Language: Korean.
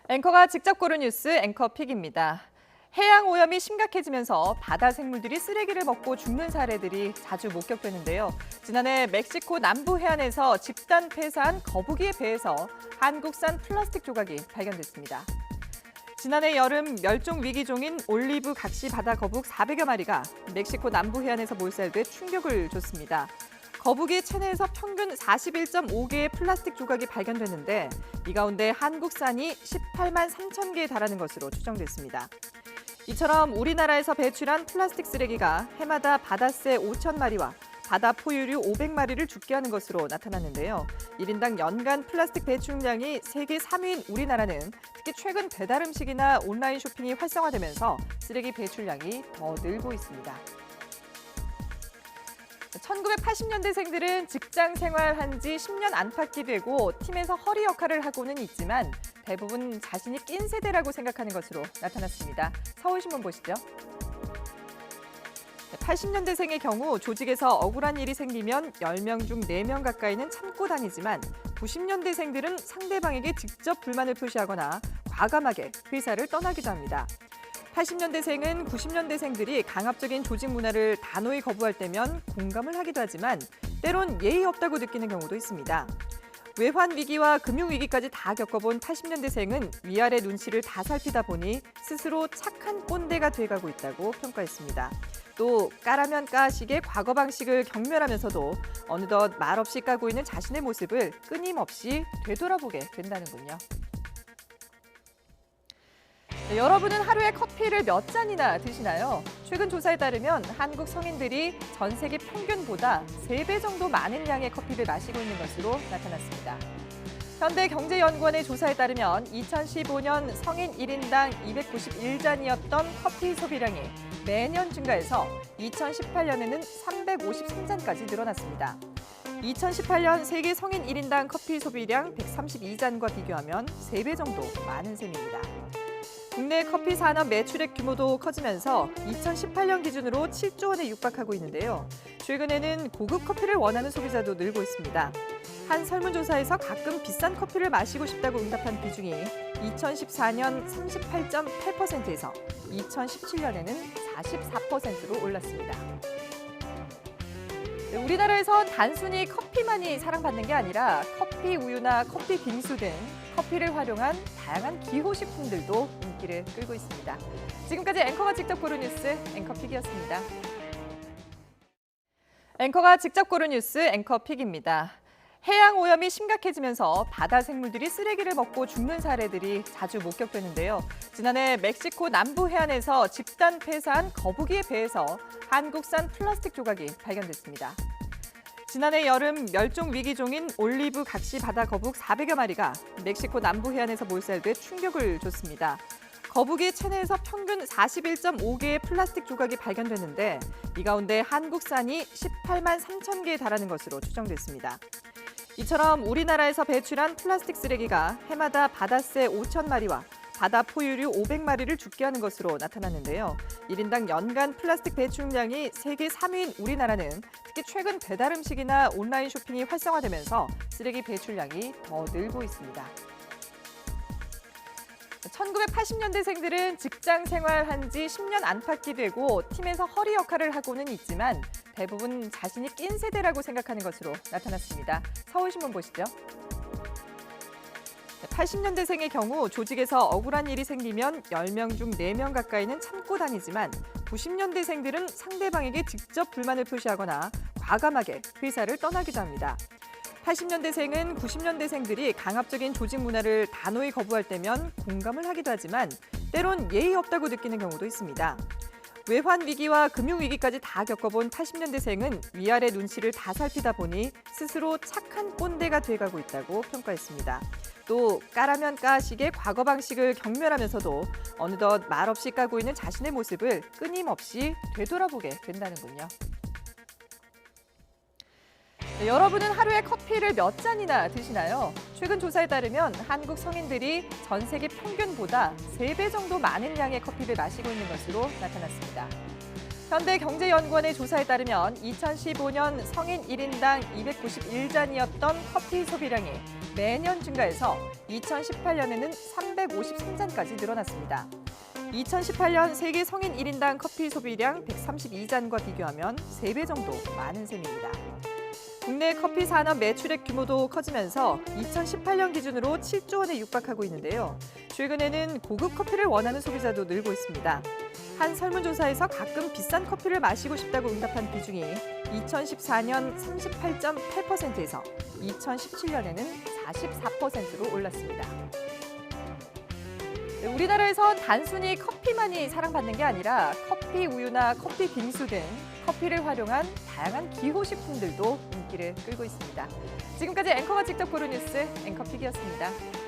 앵커가 직접 고른 뉴스 앵커픽입니다. 해양 오염이 심각해지면서 바다 생물들이 쓰레기를 먹고 죽는 사례들이 자주 목격되는데요. 지난해 멕시코 남부 해안에서 집단 폐사한 거북이의 배에서 한국산 플라스틱 조각이 발견됐습니다. 지난해 여름 멸종 위기종인 올리브 각시 바다 거북 400여 마리가 멕시코 남부 해안에서 몰살돼 충격을 줬습니다. 거북이 체내에서 평균 41.5개의 플라스틱 조각이 발견됐는데 이 가운데 한국산이 18만 3천 개에 달하는 것으로 추정됐습니다. 이처럼 우리나라에서 배출한 플라스틱 쓰레기가 해마다 바다새 5천 마리와 바다 포유류 500마리를 죽게 하는 것으로 나타났는데요. 1인당 연간 플라스틱 배출량이 세계 3위인 우리나라는 특히 최근 배달 음식이나 온라인 쇼핑이 활성화되면서 쓰레기 배출량이 더 늘고 있습니다. 1980년대생들은 직장 생활한 지 10년 안팎이 되고 팀에서 허리 역할을 하고는 있지만 대부분 자신이 낀 세대라고 생각하는 것으로 나타났습니다. 서울신문 보시죠. 80년대생의 경우 조직에서 억울한 일이 생기면 10명 중 4명 가까이는 참고 다니지만 90년대생들은 상대방에게 직접 불만을 표시하거나 과감하게 회사를 떠나기도 합니다. 80년대생은 90년대생들이 강압적인 조직 문화를 단호히 거부할 때면 공감을 하기도 하지만 때론 예의 없다고 느끼는 경우도 있습니다. 외환 위기와 금융 위기까지 다 겪어본 80년대생은 위아래 눈치를 다 살피다 보니 스스로 착한 꼰대가 돼가고 있다고 평가했습니다. 또 까라면 까식의 과거 방식을 경멸하면서도 어느덧 말없이 까고 있는 자신의 모습을 끊임없이 되돌아보게 된다는군요. 네, 여러분은 하루에 커피를 몇 잔이나 드시나요? 최근 조사에 따르면 한국 성인들이 전 세계 평균보다 3배 정도 많은 양의 커피를 마시고 있는 것으로 나타났습니다. 현대경제연구원의 조사에 따르면 2015년 성인 1인당 291잔이었던 커피 소비량이 매년 증가해서 2018년에는 353잔까지 늘어났습니다. 2018년 세계 성인 1인당 커피 소비량 132잔과 비교하면 3배 정도 많은 셈입니다. 국내 커피 산업 매출액 규모도 커지면서 2018년 기준으로 7조 원에 육박하고 있는데요. 최근에는 고급 커피를 원하는 소비자도 늘고 있습니다. 한 설문조사에서 가끔 비싼 커피를 마시고 싶다고 응답한 비중이 2014년 38.8%에서 2017년에는 44%로 올랐습니다. 우리나라에선 단순히 커피만이 사랑받는 게 아니라 커피 우유나 커피 빙수 등 커피를 활용한 다양한 기호식품들도 인기를 끌고 있습니다. 지금까지 앵커가 직접 고른 뉴스 앵커픽이었습니다. 앵커가 직접 고른 뉴스 앵커픽입니다. 해양 오염이 심각해지면서 바다 생물들이 쓰레기를 먹고 죽는 사례들이 자주 목격되는데요. 지난해 멕시코 남부 해안에서 집단 폐사한 거북이의 배에서 한국산 플라스틱 조각이 발견됐습니다. 지난해 여름 멸종 위기종인 올리브 각시 바다 거북 400여 마리가 멕시코 남부 해안에서 몰살돼 충격을 줬습니다. 거북이 체내에서 평균 41.5개의 플라스틱 조각이 발견됐는데 이 가운데 한국산이 18만 3천 개에 달하는 것으로 추정됐습니다. 이처럼 우리나라에서 배출한 플라스틱 쓰레기가 해마다 바다새 5천 마리와 바다 포유류 500마리를 죽게 하는 것으로 나타났는데요. 1인당 연간 플라스틱 배출량이 세계 3위인 우리나라는 특히 최근 배달 음식이나 온라인 쇼핑이 활성화되면서 쓰레기 배출량이 더 늘고 있습니다. 1980년대생들은 직장 생활한 지 10년 안팎이 되고 팀에서 허리 역할을 하고는 있지만 대부분 자신이 낀 세대라고 생각하는 것으로 나타났습니다. 서울신문 보시죠. 80년대생의 경우 조직에서 억울한 일이 생기면 10명 중 4명 가까이는 참고 다니지만 90년대생들은 상대방에게 직접 불만을 표시하거나 과감하게 회사를 떠나기도 합니다. 80년대생은 90년대생들이 강압적인 조직 문화를 단호히 거부할 때면 공감을 하기도 하지만 때론 예의 없다고 느끼는 경우도 있습니다. 외환 위기와 금융 위기까지 다 겪어본 80년대생은 위아래 눈치를 다 살피다 보니 스스로 착한 꼰대가 돼가고 있다고 평가했습니다. 또 까라면 까식의 과거 방식을 경멸하면서도 어느덧 말없이 까고 있는 자신의 모습을 끊임없이 되돌아보게 된다는군요. 네, 여러분은 하루에 커피를 몇 잔이나 드시나요? 최근 조사에 따르면 한국 성인들이 전 세계 평균보다 3배 정도 많은 양의 커피를 마시고 있는 것으로 나타났습니다. 현대경제연구원의 조사에 따르면 2015년 성인 1인당 291잔이었던 커피 소비량이 매년 증가해서 2018년에는 353잔까지 늘어났습니다. 2018년 세계 성인 1인당 커피 소비량 132잔과 비교하면 3배 정도 많은 셈입니다. 국내 커피 산업 매출액 규모도 커지면서 2018년 기준으로 7조 원에 육박하고 있는데요. 최근에는 고급 커피를 원하는 소비자도 늘고 있습니다. 한 설문조사에서 가끔 비싼 커피를 마시고 싶다고 응답한 비중이 2014년 38.8%에서 2017년에는 44%로 올랐습니다. 우리나라에선 단순히 커피만이 사랑받는 게 아니라 커피 우유나 커피 빙수 등 커피를 활용한 다양한 기호식품들도 인기를 끌고 있습니다. 지금까지 앵커가 직접 고른 뉴스 앵커픽이었습니다.